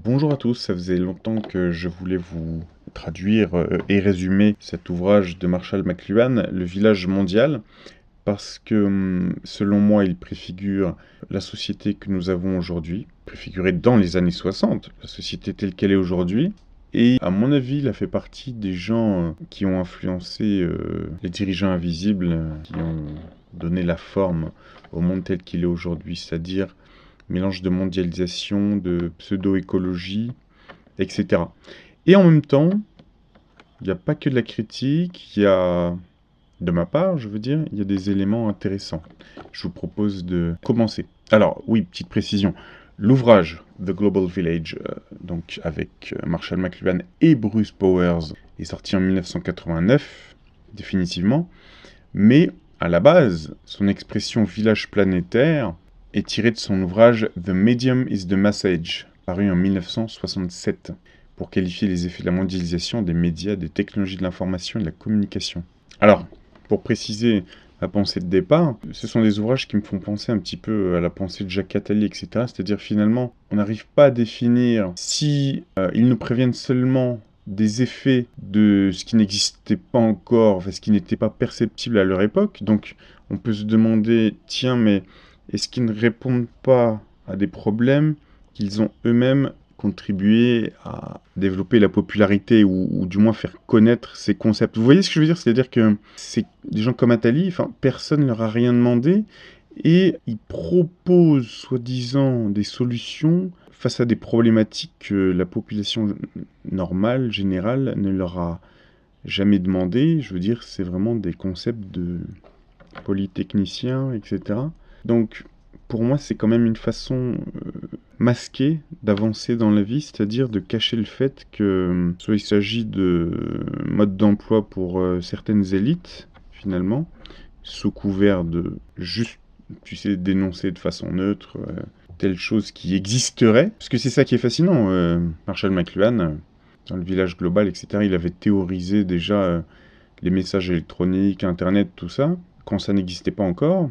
Bonjour à tous, ça faisait longtemps que je voulais vous traduire et résumer cet ouvrage de Marshall McLuhan, Le village mondial, parce que selon moi, il préfigure la société que nous avons aujourd'hui, préfigurée dans les années 60, la société telle qu'elle est aujourd'hui. Et à mon avis, il a fait partie des gens qui ont influencé les dirigeants invisibles, qui ont donné la forme au monde tel qu'il est aujourd'hui, c'est-à-dire mélange de mondialisation, de pseudo-écologie, etc. Et en même temps, il n'y a pas que de la critique, il y a, de ma part, je veux dire, il y a des éléments intéressants. Je vous propose de commencer. Alors, oui, petite précision. L'ouvrage The Global Village, donc avec Marshall McLuhan et Bruce Powers, est sorti en 1989, définitivement. Mais à la base, son expression village planétaire est tirée de son ouvrage The Medium is the Message, paru en 1967, pour qualifier les effets de la mondialisation des médias, des technologies de l'information et de la communication. Alors, pour préciser la pensée de départ, ce sont des ouvrages qui me font penser un petit peu à la pensée de Jacques Attali, etc. C'est-à-dire finalement, on n'arrive pas à définir si ils nous préviennent seulement des effets de ce qui n'existait pas encore, enfin, ce qui n'était pas perceptible à leur époque. Donc on peut se demander, tiens, mais est-ce qu'ils ne répondent pas à des problèmes qu'ils ont eux-mêmes contribué à développer la popularité ou du moins faire connaître ces concepts. Vous voyez ce que je veux dire? C'est-à-dire que c'est des gens comme Attali, enfin, personne ne leur a rien demandé et ils proposent soi-disant des solutions face à des problématiques que la population normale, générale, ne leur a jamais demandé. Je veux dire, c'est vraiment des concepts de polytechniciens, etc. Donc, pour moi, c'est quand même une façon masquée d'avancer dans la vie, c'est-à-dire de cacher le fait que soit il s'agit de mode d'emploi pour certaines élites, finalement, sous couvert de juste, tu sais, dénoncer de façon neutre telle chose qui existerait. Parce que c'est ça qui est fascinant. Marshall McLuhan, dans le village global, etc., il avait théorisé déjà les messages électroniques, Internet, tout ça, quand ça n'existait pas encore.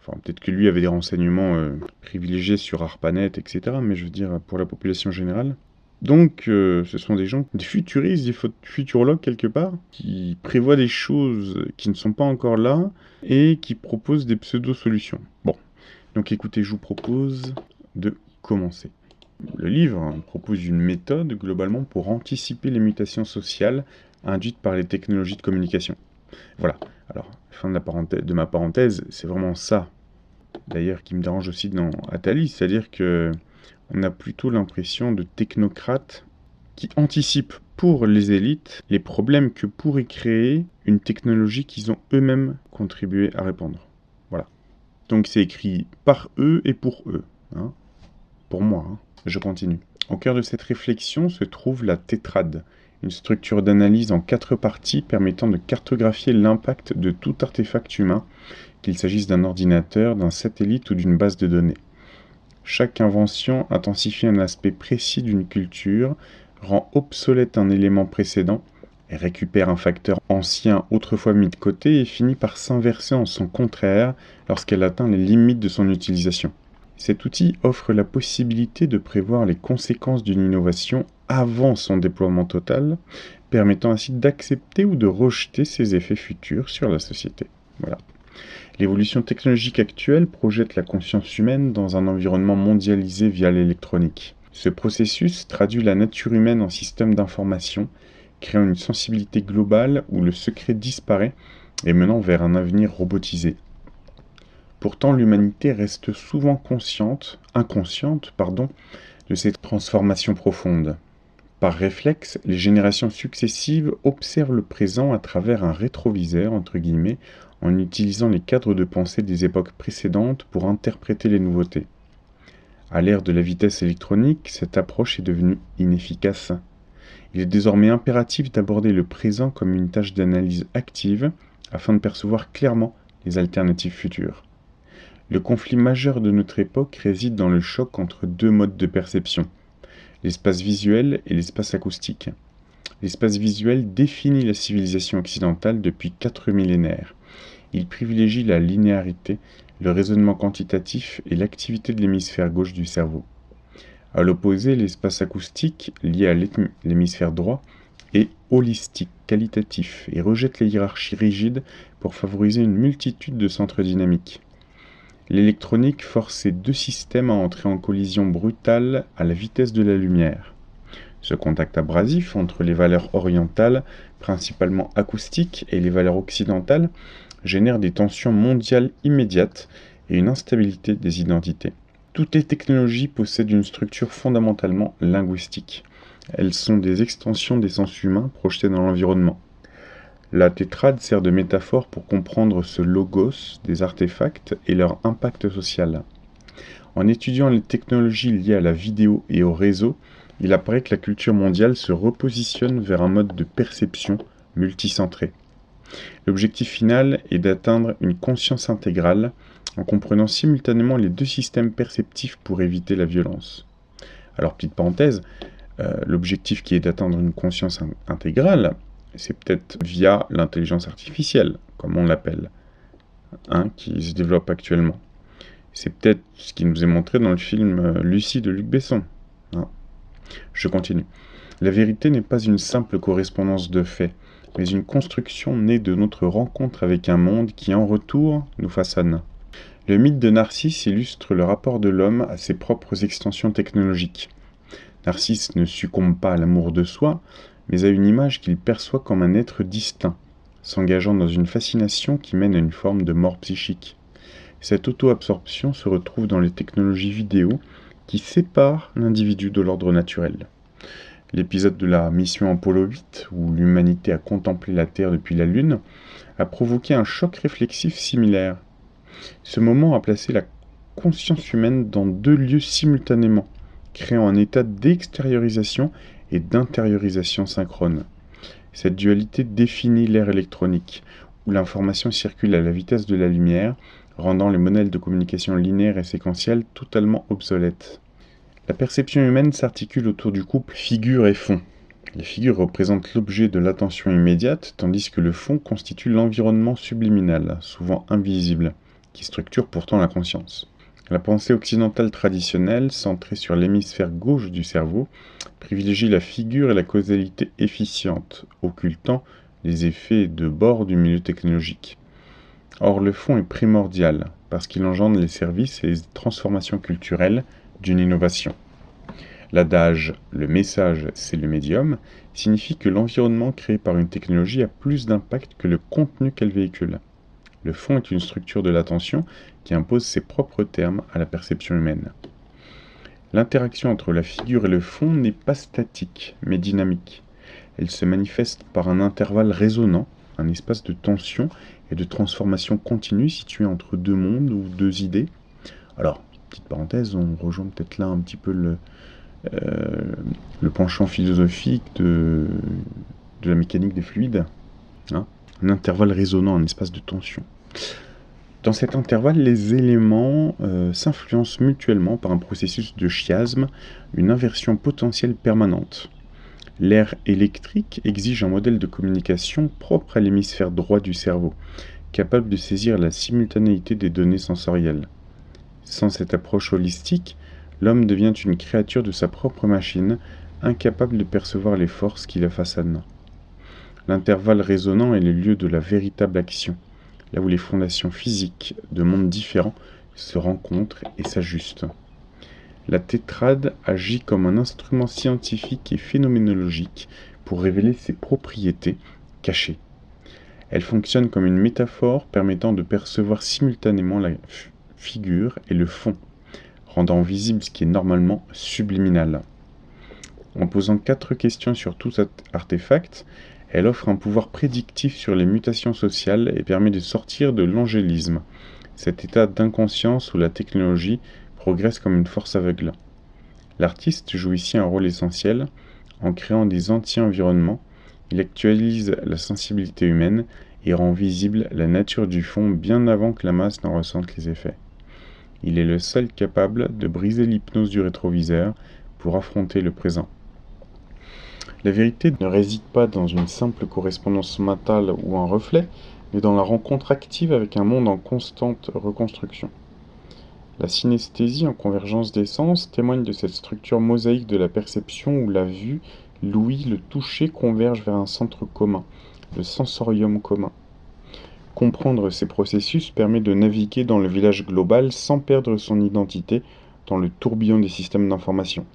Enfin, peut-être que lui avait des renseignements privilégiés sur ARPANET, etc., mais je veux dire, pour la population générale. Donc, ce sont des gens, des futuristes, des futurologues quelque part, qui prévoient des choses qui ne sont pas encore là et qui proposent des pseudo-solutions. Bon, donc écoutez, je vous propose de commencer. Le livre propose une méthode, globalement, pour anticiper les mutations sociales induites par les technologies de communication. Voilà. Alors, fin de ma parenthèse, c'est vraiment ça, d'ailleurs, qui me dérange aussi dans Attali, c'est-à-dire que on a plutôt l'impression de technocrates qui anticipent pour les élites les problèmes que pourrait créer une technologie qu'ils ont eux-mêmes contribué à répandre. Voilà. Donc c'est écrit par eux et pour eux. Hein. Pour moi, hein. Je continue. Au cœur de cette réflexion se trouve la tétrade, une structure d'analyse en 4 parties permettant de cartographier l'impact de tout artefact humain, qu'il s'agisse d'un ordinateur, d'un satellite ou d'une base de données. Chaque invention intensifie un aspect précis d'une culture, rend obsolète un élément précédent, et récupère un facteur ancien autrefois mis de côté et finit par s'inverser en son contraire lorsqu'elle atteint les limites de son utilisation. Cet outil offre la possibilité de prévoir les conséquences d'une innovation avant son déploiement total, permettant ainsi d'accepter ou de rejeter ses effets futurs sur la société. Voilà. L'évolution technologique actuelle projette la conscience humaine dans un environnement mondialisé via l'électronique. Ce processus traduit la nature humaine en système d'information, créant une sensibilité globale où le secret disparaît et menant vers un avenir robotisé. Pourtant, l'humanité reste souvent inconsciente, de ces transformations profondes. Par réflexe, les générations successives observent le présent à travers un rétroviseur, entre guillemets, en utilisant les cadres de pensée des époques précédentes pour interpréter les nouveautés. À l'ère de la vitesse électronique, cette approche est devenue inefficace. Il est désormais impératif d'aborder le présent comme une tâche d'analyse active afin de percevoir clairement les alternatives futures. Le conflit majeur de notre époque réside dans le choc entre 2 modes de perception, l'espace visuel et l'espace acoustique. L'espace visuel définit la civilisation occidentale depuis 4 millénaires. Il privilégie la linéarité, le raisonnement quantitatif et l'activité de l'hémisphère gauche du cerveau. À l'opposé, l'espace acoustique, lié à l'hémisphère droit, est holistique, qualitatif, et rejette les hiérarchies rigides pour favoriser une multitude de centres dynamiques. L'électronique force ces deux systèmes à entrer en collision brutale à la vitesse de la lumière. Ce contact abrasif entre les valeurs orientales, principalement acoustiques, et les valeurs occidentales génère des tensions mondiales immédiates et une instabilité des identités. Toutes les technologies possèdent une structure fondamentalement linguistique. Elles sont des extensions des sens humains projetés dans l'environnement. La tétrade sert de métaphore pour comprendre ce logos des artefacts et leur impact social. En étudiant les technologies liées à la vidéo et au réseau, il apparaît que la culture mondiale se repositionne vers un mode de perception multicentré. L'objectif final est d'atteindre une conscience intégrale en comprenant simultanément les deux systèmes perceptifs pour éviter la violence. Alors, petite parenthèse, l'objectif qui est d'atteindre une conscience intégrale, c'est peut-être via l'intelligence artificielle, comme on l'appelle, qui se développe actuellement. C'est peut-être ce qui nous est montré dans le film Lucie de Luc Besson. Je continue. La vérité n'est pas une simple correspondance de faits, mais une construction née de notre rencontre avec un monde qui, en retour, nous façonne. Le mythe de Narcisse illustre le rapport de l'homme à ses propres extensions technologiques. Narcisse ne succombe pas à l'amour de soi, mais à une image qu'il perçoit comme un être distinct, s'engageant dans une fascination qui mène à une forme de mort psychique. Cette auto-absorption se retrouve dans les technologies vidéo qui séparent l'individu de l'ordre naturel. L'épisode de la mission Apollo 8, où l'humanité a contemplé la Terre depuis la Lune, a provoqué un choc réflexif similaire. Ce moment a placé la conscience humaine dans deux lieux simultanément, créant un état d'extériorisation et d'intériorisation synchrone. Cette dualité définit l'ère électronique, où l'information circule à la vitesse de la lumière, rendant les modèles de communication linéaires et séquentiels totalement obsolètes. La perception humaine s'articule autour du couple figure et fond. Les figures représentent l'objet de l'attention immédiate, tandis que le fond constitue l'environnement subliminal, souvent invisible, qui structure pourtant la conscience. La pensée occidentale traditionnelle, centrée sur l'hémisphère gauche du cerveau, privilégie la figure et la causalité efficiente, occultant les effets de bord du milieu technologique. Or, le fond est primordial, parce qu'il engendre les services et les transformations culturelles d'une innovation. L'adage « le message, c'est le médium » signifie que l'environnement créé par une technologie a plus d'impact que le contenu qu'elle véhicule. Le fond est une structure de l'attention qui impose ses propres termes à la perception humaine. L'interaction entre la figure et le fond n'est pas statique, mais dynamique. Elle se manifeste par un intervalle résonnant, un espace de tension et de transformation continue situé entre deux mondes ou deux idées. Alors, petite parenthèse, on rejoint peut-être là un petit peu le penchant philosophique de la mécanique des fluides. Un intervalle résonnant, un espace de tension. Dans cet intervalle, les éléments s'influencent mutuellement par un processus de chiasme, une inversion potentielle permanente. L'air électrique exige un modèle de communication propre à l'hémisphère droit du cerveau, capable de saisir la simultanéité des données sensorielles. Sans cette approche holistique, l'homme devient une créature de sa propre machine, incapable de percevoir les forces qui la façonnent. L'intervalle résonnant est le lieu de la véritable action, là où les fondations physiques de mondes différents se rencontrent et s'ajustent. La tétrade agit comme un instrument scientifique et phénoménologique pour révéler ses propriétés cachées. Elle fonctionne comme une métaphore permettant de percevoir simultanément la figure et le fond, rendant visible ce qui est normalement subliminal. En posant 4 questions sur tout cet artefact, elle offre un pouvoir prédictif sur les mutations sociales et permet de sortir de l'angélisme, cet état d'inconscience où la technologie progresse comme une force aveugle. L'artiste joue ici un rôle essentiel. En créant des anti-environnements, il actualise la sensibilité humaine et rend visible la nature du fond bien avant que la masse n'en ressente les effets. Il est le seul capable de briser l'hypnose du rétroviseur pour affronter le présent. La vérité ne réside pas dans une simple correspondance mentale ou un reflet, mais dans la rencontre active avec un monde en constante reconstruction. La synesthésie en convergence des sens témoigne de cette structure mosaïque de la perception où la vue, l'ouïe, le toucher convergent vers un centre commun, le sensorium commun. Comprendre ces processus permet de naviguer dans le village global sans perdre son identité dans le tourbillon des systèmes d'information.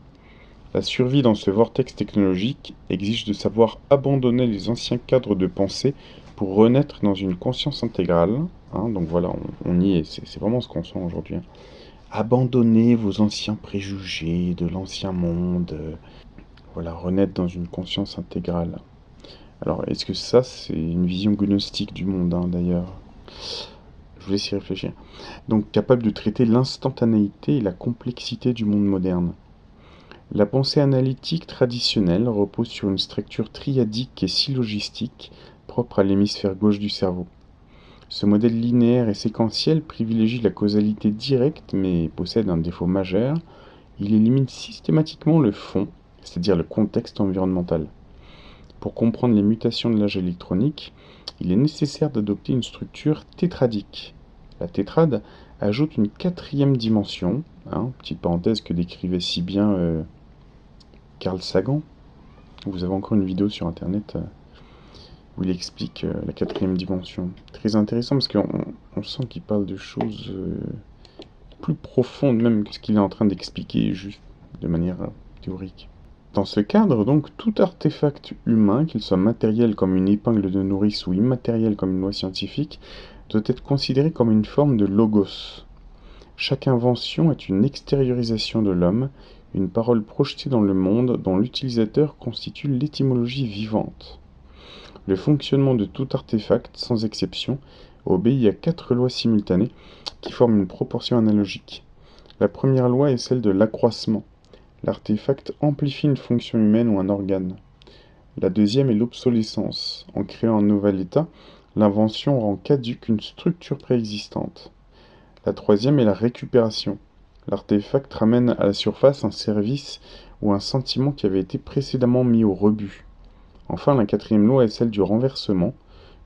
La survie dans ce vortex technologique exige de savoir abandonner les anciens cadres de pensée pour renaître dans une conscience intégrale. Donc voilà, on y est, c'est vraiment ce qu'on sent aujourd'hui. Abandonnez vos anciens préjugés de l'ancien monde. Voilà, renaître dans une conscience intégrale. Alors, est-ce que ça, c'est une vision gnostique du monde, d'ailleurs? Je vous laisse y réfléchir. Donc, capable de traiter l'instantanéité et la complexité du monde moderne. La pensée analytique traditionnelle repose sur une structure triadique et syllogistique propre à l'hémisphère gauche du cerveau. Ce modèle linéaire et séquentiel privilégie la causalité directe mais possède un défaut majeur, il élimine systématiquement le fond, c'est-à-dire le contexte environnemental. Pour comprendre les mutations de l'âge électronique, il est nécessaire d'adopter une structure tétradique. La tétrade ajoute une quatrième dimension, petite parenthèse que décrivait si bien Carl Sagan. Vous avez encore une vidéo sur internet où il explique la quatrième dimension. Très intéressant parce qu'on sent qu'il parle de choses plus profondes même que ce qu'il est en train d'expliquer juste de manière théorique. Dans ce cadre, donc, tout artefact humain, qu'il soit matériel comme une épingle de nourrice ou immatériel comme une loi scientifique, doit être considéré comme une forme de logos. Chaque invention est une extériorisation de l'homme, une parole projetée dans le monde dont l'utilisateur constitue l'étymologie vivante. Le fonctionnement de tout artefact, sans exception, obéit à 4 lois simultanées qui forment une proportion analogique. La première loi est celle de l'accroissement. L'artefact amplifie une fonction humaine ou un organe. La deuxième est l'obsolescence. En créant un nouvel état, l'invention rend caduque une structure préexistante. La troisième est la récupération. L'artefact ramène à la surface un service ou un sentiment qui avait été précédemment mis au rebut. Enfin, la quatrième loi est celle du renversement.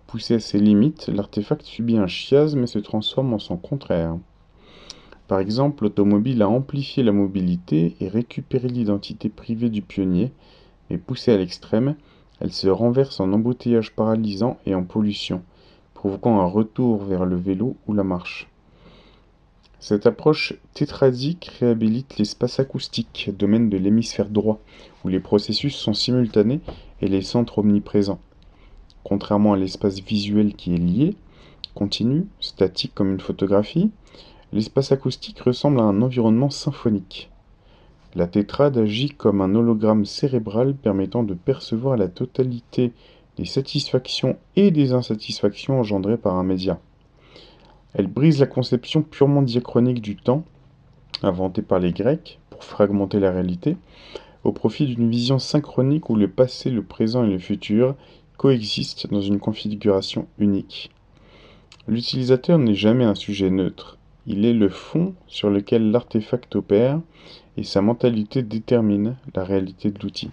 Poussé à ses limites, l'artefact subit un chiasme et se transforme en son contraire. Par exemple, l'automobile a amplifié la mobilité et récupéré l'identité privée du pionnier, mais poussée à l'extrême, elle se renverse en embouteillage paralysant et en pollution, provoquant un retour vers le vélo ou la marche. Cette approche tétradique réhabilite l'espace acoustique, domaine de l'hémisphère droit, où les processus sont simultanés et les centres omniprésents. Contrairement à l'espace visuel qui est lié, continu, statique comme une photographie, l'espace acoustique ressemble à un environnement symphonique. La tétrade agit comme un hologramme cérébral permettant de percevoir la totalité des satisfactions et des insatisfactions engendrées par un média. Elle brise la conception purement diachronique du temps, inventée par les Grecs pour fragmenter la réalité, au profit d'une vision synchronique où le passé, le présent et le futur coexistent dans une configuration unique. L'utilisateur n'est jamais un sujet neutre, il est le fond sur lequel l'artefact opère et sa mentalité détermine la réalité de l'outil.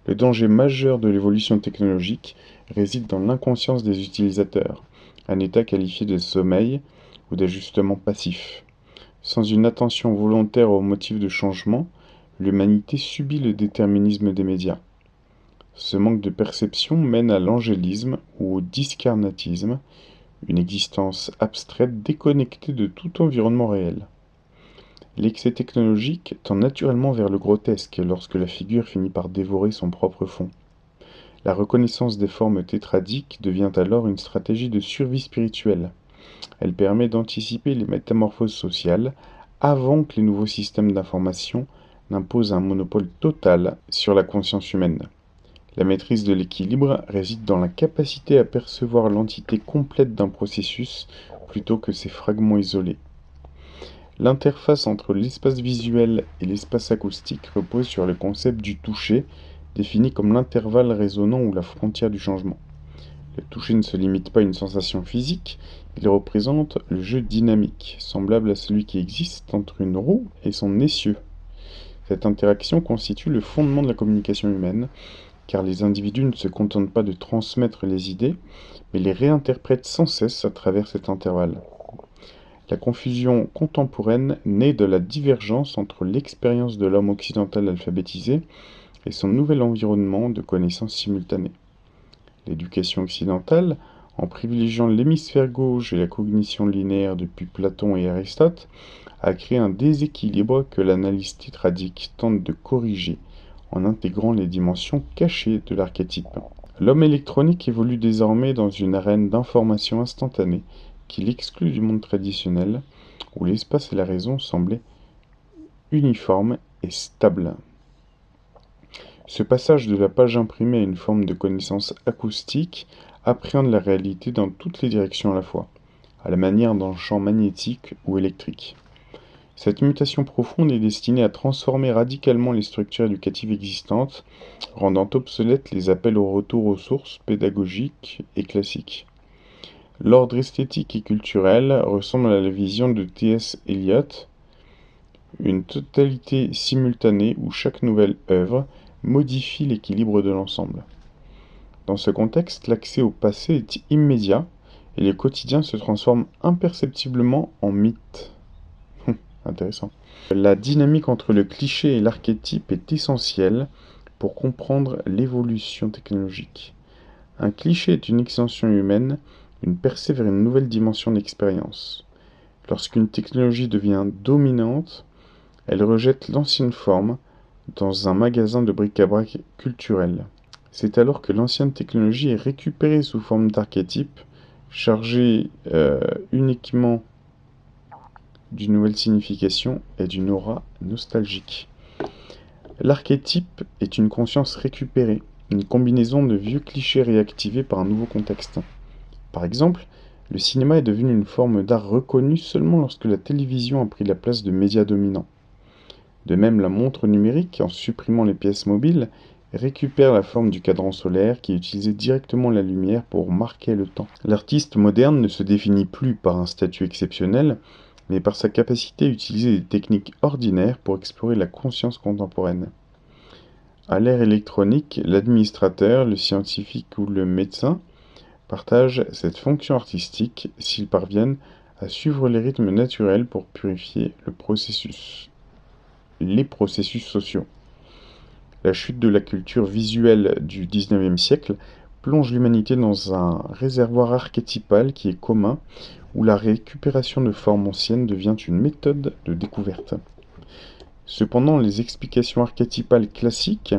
Le danger majeur de l'évolution technologique réside dans l'inconscience des utilisateurs, un état qualifié de sommeil ou d'ajustement passif. Sans une attention volontaire aux motifs de changement, l'humanité subit le déterminisme des médias. Ce manque de perception mène à l'angélisme ou au discarnatisme, une existence abstraite déconnectée de tout environnement réel. L'excès technologique tend naturellement vers le grotesque lorsque la figure finit par dévorer son propre fond. La reconnaissance des formes tétradiques devient alors une stratégie de survie spirituelle. Elle permet d'anticiper les métamorphoses sociales avant que les nouveaux systèmes d'information n'imposent un monopole total sur la conscience humaine. La maîtrise de l'équilibre réside dans la capacité à percevoir l'entité complète d'un processus plutôt que ses fragments isolés. L'interface entre l'espace visuel et l'espace acoustique repose sur le concept du toucher, défini comme l'intervalle résonnant ou la frontière du changement. Le toucher ne se limite pas à une sensation physique, il représente le jeu dynamique, semblable à celui qui existe entre une roue et son essieu. Cette interaction constitue le fondement de la communication humaine, car les individus ne se contentent pas de transmettre les idées, mais les réinterprètent sans cesse à travers cet intervalle. La confusion contemporaine naît de la divergence entre l'expérience de l'homme occidental alphabétisé et son nouvel environnement de connaissances simultanées. L'éducation occidentale, en privilégiant l'hémisphère gauche et la cognition linéaire depuis Platon et Aristote, a créé un déséquilibre que l'analyse tétradique tente de corriger en intégrant les dimensions cachées de l'archétype. L'homme électronique évolue désormais dans une arène d'information instantanée qui l'exclut du monde traditionnel, où l'espace et la raison semblaient uniformes et stables. Ce passage de la page imprimée à une forme de connaissance acoustique appréhende la réalité dans toutes les directions à la fois, à la manière d'un champ magnétique ou électrique. Cette mutation profonde est destinée à transformer radicalement les structures éducatives existantes, rendant obsolètes les appels au retour aux sources pédagogiques et classiques. L'ordre esthétique et culturel ressemble à la vision de T.S. Eliot, une totalité simultanée où chaque nouvelle œuvre modifie l'équilibre de l'ensemble. Dans ce contexte, l'accès au passé est immédiat et le quotidien se transforme imperceptiblement en mythe. Intéressant. La dynamique entre le cliché et l'archétype est essentielle pour comprendre l'évolution technologique. Un cliché est une extension humaine, une percée vers une nouvelle dimension d'expérience. Lorsqu'une technologie devient dominante, elle rejette l'ancienne forme dans un magasin de bric-à-brac culturel. C'est alors que l'ancienne technologie est récupérée sous forme d'archétype, chargée uniquement d'une nouvelle signification et d'une aura nostalgique. L'archétype est une conscience récupérée, une combinaison de vieux clichés réactivés par un nouveau contexte. Par exemple, le cinéma est devenu une forme d'art reconnue seulement lorsque la télévision a pris la place de médias dominants. De même, la montre numérique, en supprimant les pièces mobiles, récupère la forme du cadran solaire qui utilisait directement la lumière pour marquer le temps. L'artiste moderne ne se définit plus par un statut exceptionnel, mais par sa capacité à utiliser des techniques ordinaires pour explorer la conscience contemporaine. À l'ère électronique, l'administrateur, le scientifique ou le médecin partagent cette fonction artistique s'ils parviennent à suivre les rythmes naturels pour purifier les processus sociaux. La chute de la culture visuelle du XIXe siècle plonge l'humanité dans un réservoir archétypal qui est commun, où la récupération de formes anciennes devient une méthode de découverte. Cependant, les explications archétypales classiques,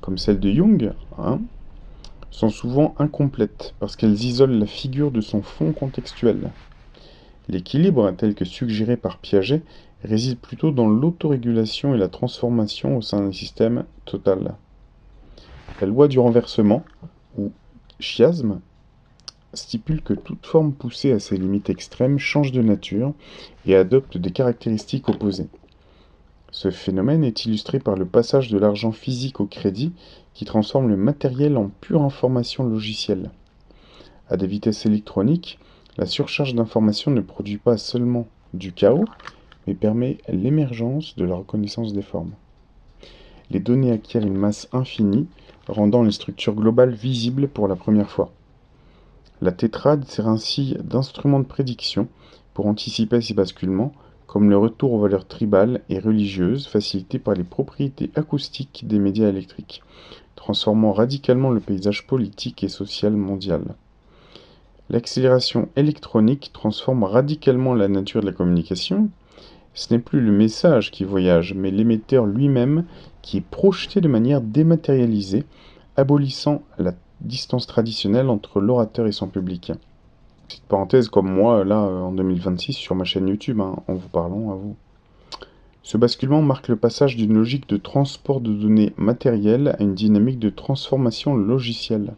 comme celle de Jung, sont souvent incomplètes, parce qu'elles isolent la figure de son fond contextuel. L'équilibre, tel que suggéré par Piaget, réside plutôt dans l'autorégulation et la transformation au sein d'un système total. La loi du renversement, ou chiasme, stipule que toute forme poussée à ses limites extrêmes change de nature et adopte des caractéristiques opposées. Ce phénomène est illustré par le passage de l'argent physique au crédit qui transforme le matériel en pure information logicielle. À des vitesses électroniques, la surcharge d'informations ne produit pas seulement du chaos, mais permet l'émergence de la reconnaissance des formes. Les données acquièrent une masse infinie, rendant les structures globales visibles pour la première fois. La tétrade sert ainsi d'instrument de prédiction pour anticiper ces basculements, comme le retour aux valeurs tribales et religieuses facilité par les propriétés acoustiques des médias électriques, transformant radicalement le paysage politique et social mondial. L'accélération électronique transforme radicalement la nature de la communication. Ce n'est plus le message qui voyage, mais l'émetteur lui-même qui est projeté de manière dématérialisée, abolissant la distance traditionnelle entre l'orateur et son public. Petite parenthèse comme moi, là, en 2026, sur ma chaîne YouTube, en vous parlant à vous. Ce basculement marque le passage d'une logique de transport de données matérielles à une dynamique de transformation logicielle.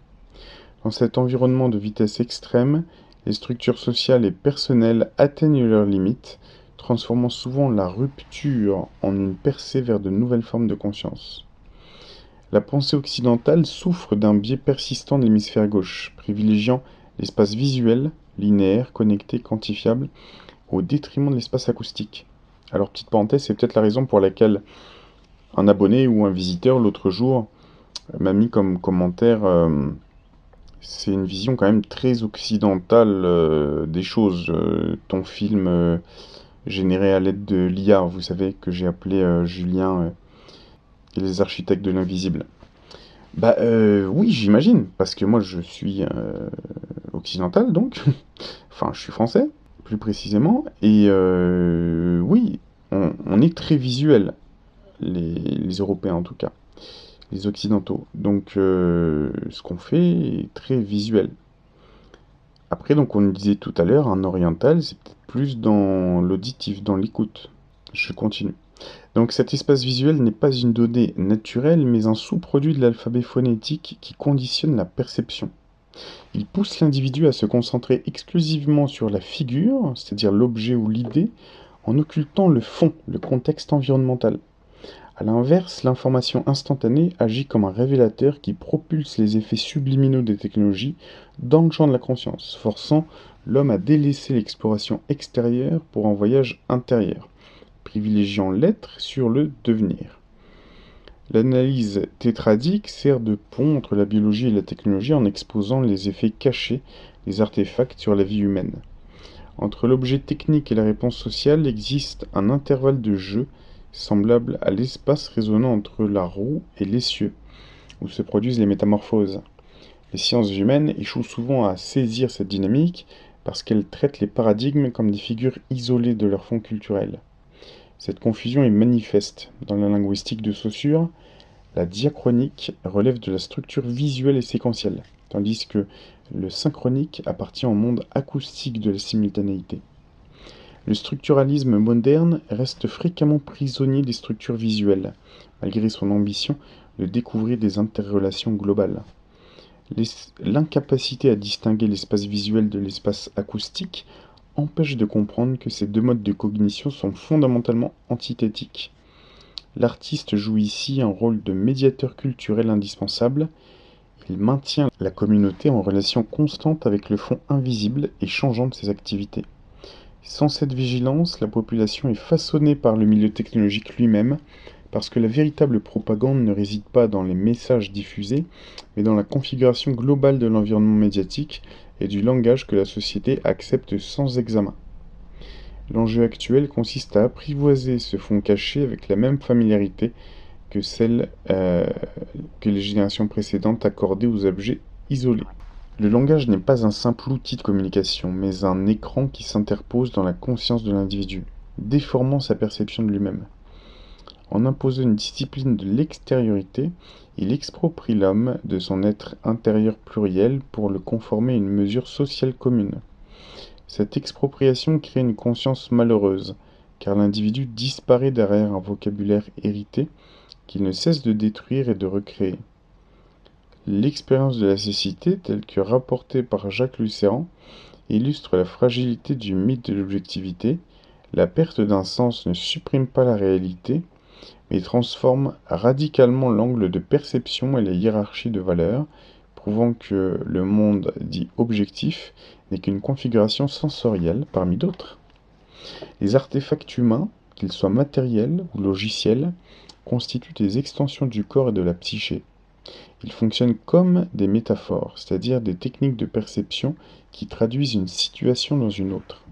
Dans cet environnement de vitesse extrême, les structures sociales et personnelles atteignent leurs limites, transformant souvent la rupture en une percée vers de nouvelles formes de conscience. La pensée occidentale souffre d'un biais persistant de l'hémisphère gauche, privilégiant l'espace visuel, linéaire, connecté, quantifiable, au détriment de l'espace acoustique. Alors, petite parenthèse, c'est peut-être la raison pour laquelle un abonné ou un visiteur, l'autre jour, m'a mis comme commentaire C'est une vision quand même très occidentale des choses. Ton film généré à l'aide de l'IA, vous savez, que j'ai appelé Julien et les architectes de l'invisible. Bah oui, j'imagine, parce que moi je suis occidental donc, enfin je suis français plus précisément, et oui, on est très visuel, les Européens en tout cas, les Occidentaux. Donc ce qu'on fait est très visuel. Après, donc on le disait tout à l'heure, un oriental, c'est peut-être plus dans l'auditif, dans l'écoute. Je continue. Donc cet espace visuel n'est pas une donnée naturelle, mais un sous-produit de l'alphabet phonétique qui conditionne la perception. Il pousse l'individu à se concentrer exclusivement sur la figure, c'est-à-dire l'objet ou l'idée, en occultant le fond, le contexte environnemental. A l'inverse, l'information instantanée agit comme un révélateur qui propulse les effets subliminaux des technologies dans le champ de la conscience, forçant l'homme à délaisser l'exploration extérieure pour un voyage intérieur, privilégiant l'être sur le devenir. L'analyse tétradique sert de pont entre la biologie et la technologie en exposant les effets cachés des artefacts sur la vie humaine. Entre l'objet technique et la réponse sociale existe un intervalle de jeu semblable à l'espace résonnant entre la roue et l'essieu, où se produisent les métamorphoses. Les sciences humaines échouent souvent à saisir cette dynamique parce qu'elles traitent les paradigmes comme des figures isolées de leur fond culturel. Cette confusion est manifeste. Dans la linguistique de Saussure, la diachronique relève de la structure visuelle et séquentielle, tandis que le synchronique appartient au monde acoustique de la simultanéité. Le structuralisme moderne reste fréquemment prisonnier des structures visuelles, malgré son ambition de découvrir des interrelations globales. L'incapacité à distinguer l'espace visuel de l'espace acoustique empêche de comprendre que ces deux modes de cognition sont fondamentalement antithétiques. L'artiste joue ici un rôle de médiateur culturel indispensable. Il maintient la communauté en relation constante avec le fond invisible et changeant de ses activités. Sans cette vigilance, la population est façonnée par le milieu technologique lui-même, parce que la véritable propagande ne réside pas dans les messages diffusés, mais dans la configuration globale de l'environnement médiatique et du langage que la société accepte sans examen. L'enjeu actuel consiste à apprivoiser ce fond caché avec la même familiarité que celle que les générations précédentes accordaient aux objets isolés. Le langage n'est pas un simple outil de communication, mais un écran qui s'interpose dans la conscience de l'individu, déformant sa perception de lui-même. En imposant une discipline de l'extériorité, il exproprie l'homme de son être intérieur pluriel pour le conformer à une mesure sociale commune. Cette expropriation crée une conscience malheureuse, car l'individu disparaît derrière un vocabulaire hérité qu'il ne cesse de détruire et de recréer. L'expérience de la cécité, telle que rapportée par Jacques Lucéran, illustre la fragilité du mythe de l'objectivité. La perte d'un sens ne supprime pas la réalité, mais transforme radicalement l'angle de perception et la hiérarchie de valeurs, prouvant que le monde dit objectif n'est qu'une configuration sensorielle parmi d'autres. Les artefacts humains, qu'ils soient matériels ou logiciels, constituent des extensions du corps et de la psyché. Ils fonctionnent comme des métaphores, c'est-à-dire des techniques de perception qui traduisent une situation dans une autre.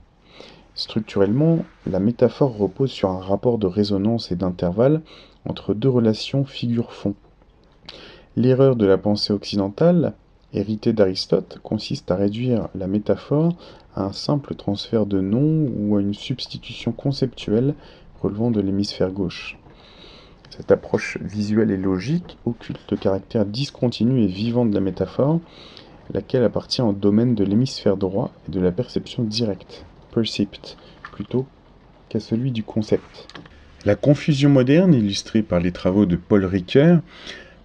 Structurellement, la métaphore repose sur un rapport de résonance et d'intervalle entre deux relations figure-fond. L'erreur de la pensée occidentale, héritée d'Aristote, consiste à réduire la métaphore à un simple transfert de noms ou à une substitution conceptuelle relevant de l'hémisphère gauche. Cette approche visuelle et logique occulte le caractère discontinu et vivant de la métaphore, laquelle appartient au domaine de l'hémisphère droit et de la perception directe, percept, plutôt qu'à celui du concept. La confusion moderne, illustrée par les travaux de Paul Ricoeur,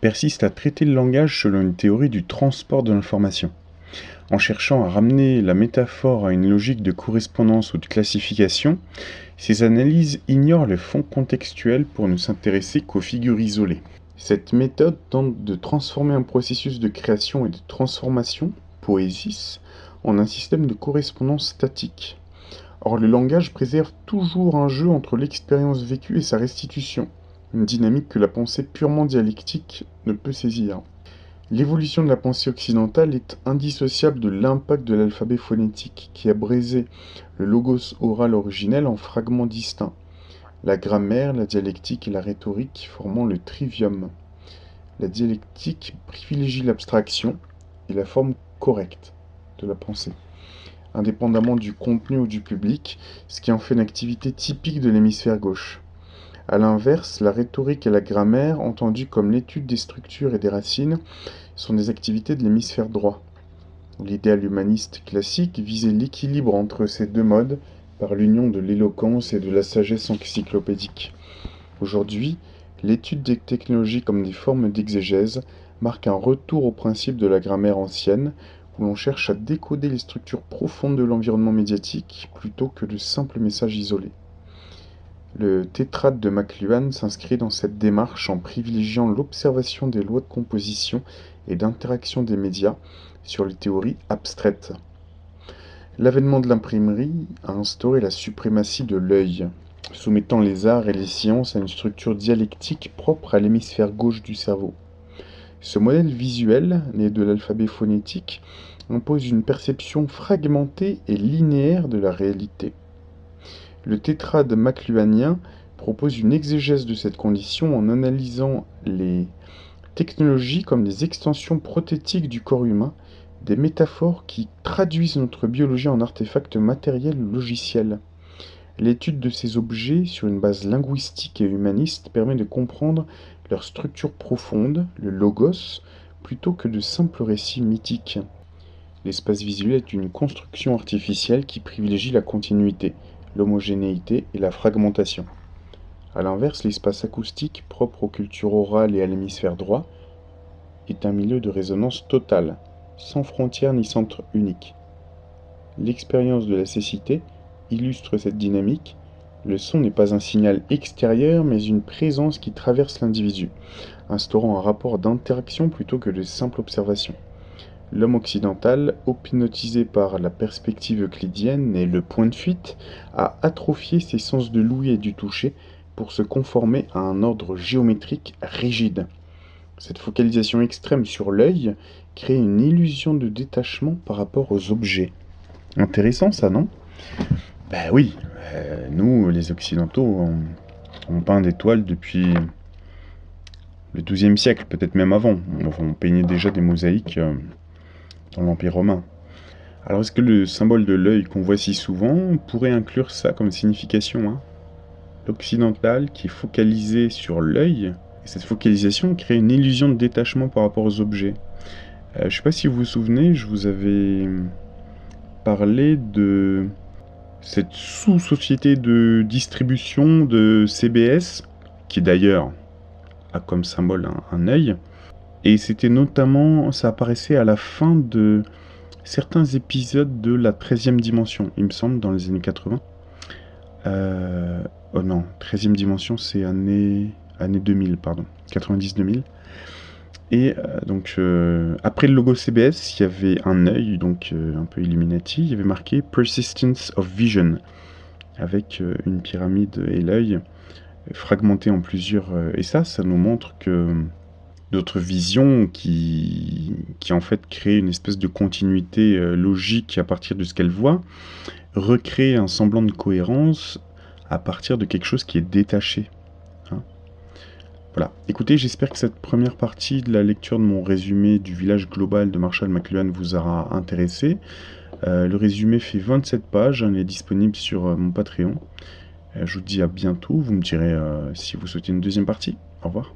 persiste à traiter le langage selon une théorie du transport de l'information. En cherchant à ramener la métaphore à une logique de correspondance ou de classification, ces analyses ignorent le fond contextuel pour ne s'intéresser qu'aux figures isolées. Cette méthode tente de transformer un processus de création et de transformation, poésis, en un système de correspondance statique. Or, le langage préserve toujours un jeu entre l'expérience vécue et sa restitution, une dynamique que la pensée purement dialectique ne peut saisir. L'évolution de la pensée occidentale est indissociable de l'impact de l'alphabet phonétique qui a brisé le logos oral originel en fragments distincts, la grammaire, la dialectique et la rhétorique formant le trivium. La dialectique privilégie l'abstraction et la forme correcte de la pensée, indépendamment du contenu ou du public, ce qui en fait une activité typique de l'hémisphère gauche. A l'inverse, la rhétorique et la grammaire, entendues comme l'étude des structures et des racines, sont des activités de l'hémisphère droit. L'idéal humaniste classique visait l'équilibre entre ces deux modes par l'union de l'éloquence et de la sagesse encyclopédique. Aujourd'hui, l'étude des technologies comme des formes d'exégèse marque un retour au principe de la grammaire ancienne, où l'on cherche à décoder les structures profondes de l'environnement médiatique plutôt que de simples messages isolés. Le tétrade de McLuhan s'inscrit dans cette démarche en privilégiant l'observation des lois de composition et d'interaction des médias sur les théories abstraites. L'avènement de l'imprimerie a instauré la suprématie de l'œil, soumettant les arts et les sciences à une structure dialectique propre à l'hémisphère gauche du cerveau. Ce modèle visuel, né de l'alphabet phonétique, impose une perception fragmentée et linéaire de la réalité. Le tétrade McLuhanien propose une exégèse de cette condition en analysant les technologies comme des extensions prothétiques du corps humain, des métaphores qui traduisent notre biologie en artefacts matériels ou logiciels. L'étude de ces objets sur une base linguistique et humaniste permet de comprendre leur structure profonde, le logos, plutôt que de simples récits mythiques. L'espace visuel est une construction artificielle qui privilégie la continuité, l'homogénéité et la fragmentation. A l'inverse, l'espace acoustique, propre aux cultures orales et à l'hémisphère droit, est un milieu de résonance totale, sans frontières ni centre unique. L'expérience de la cécité illustre cette dynamique. Le son n'est pas un signal extérieur, mais une présence qui traverse l'individu, instaurant un rapport d'interaction plutôt que de simple observation. L'homme occidental, hypnotisé par la perspective euclidienne et le point de fuite, a atrophié ses sens de l'ouïe et du toucher pour se conformer à un ordre géométrique rigide. Cette focalisation extrême sur l'œil crée une illusion de détachement par rapport aux objets. Intéressant ça, non ? Ben oui, nous, les Occidentaux, on peint des toiles depuis le XIIe siècle, peut-être même avant. On peignait déjà des mosaïques dans l'Empire romain. Alors est-ce que le symbole de l'œil qu'on voit si souvent pourrait inclure ça comme signification, hein ? L'occidental qui est focalisé sur l'œil, et cette focalisation crée une illusion de détachement par rapport aux objets. Je ne sais pas si vous vous souvenez, je vous avais parlé de cette sous-société de distribution de CBS, qui d'ailleurs a comme symbole un œil, et c'était notamment, ça apparaissait à la fin de certains épisodes de la 13e dimension, il me semble, dans les années 80. Oh non, 13e dimension, c'est année 2000, pardon, 90-2000. Et donc, après le logo CBS, il y avait un œil, donc un peu Illuminati, il y avait marqué Persistence of Vision, avec une pyramide et l'œil fragmenté en plusieurs. Et ça nous montre que notre vision qui en fait crée une espèce de continuité logique à partir de ce qu'elle voit, recrée un semblant de cohérence à partir de quelque chose qui est détaché. Hein. Voilà. Écoutez, j'espère que cette première partie de la lecture de mon résumé du village global de Marshall McLuhan vous aura intéressé. Le résumé fait 27 pages, il est disponible sur mon Patreon. Je vous dis à bientôt, vous me direz si vous souhaitez une deuxième partie. Au revoir.